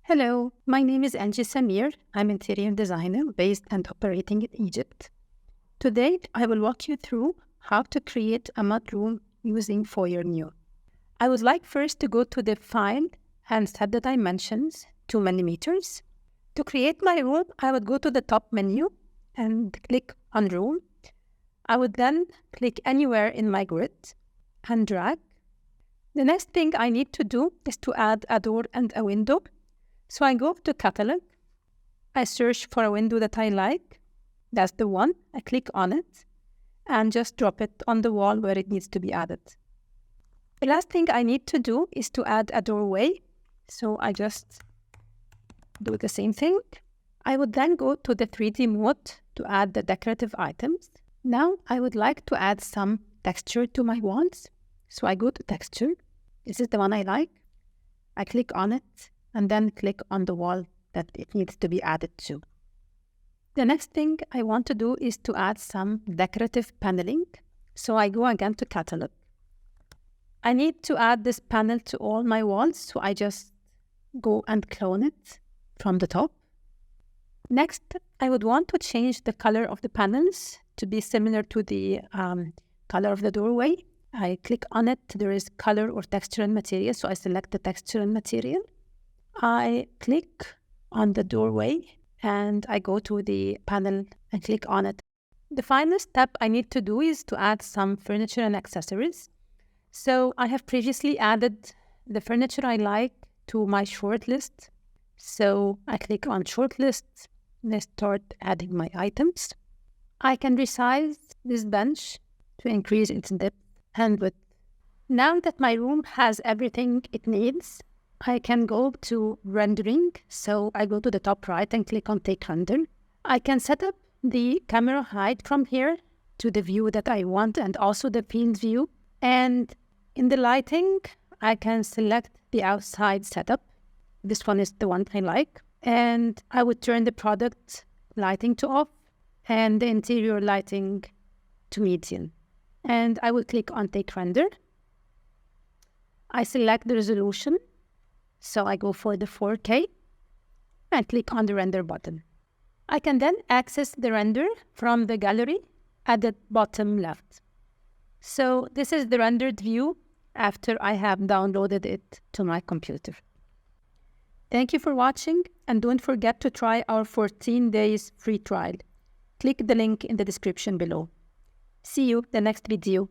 Hello, my name is Angie Samir. I'm interior designer based and operating in Egypt. Today, I will walk you through how to create a mudroom using Foyr Neo. I would like first to go to the file and set the dimensions 2 millimeters. To create my room, I would go to the top menu and click on room. I would then click anywhere in my grid and drag. The next thing I need to do is to add a door and a window. So I go to catalog, I search for a window that I like, that's the one, I click on it, and just drop it on the wall where it needs to be added. The last thing I need to do is to add a doorway, so I just do the same thing. I would then go to the 3D mode to add the decorative items. Now I would like to add some texture to my walls, so I go to texture, this is the one I like, I click on it, and then click on the wall that it needs to be added to. The next thing I want to do is to add some decorative paneling. So I go again to catalog. I need to add this panel to all my walls, so I just go and clone it from the top. Next, I would want to change the color of the panels to be similar to the color of the doorway. I click on it, there is color or texture and material, so I select the texture and material. I click on the doorway and I go to the panel and click on it. The final step I need to do is to add some furniture and accessories. So I have previously added the furniture I like to my shortlist. So I click on shortlist and I start adding my items. I can resize this bench to increase its depth and width. Now that my room has everything it needs, I can go to rendering, so I go to the top right and click on take render. I can set up the camera height from here to the view that I want and also the field view. And in the lighting, I can select the outside setup. This one is the one I like. And I would turn the product lighting to off and the interior lighting to medium. And I will click on take render. I select the resolution. So I go for the 4K and click on the render button. I can then access the render from the gallery at the bottom left. So this is the rendered view after I have downloaded it to my computer. Thank you for watching, and don't forget to try our 14 days free trial. Click the link in the description below. See you in the next video.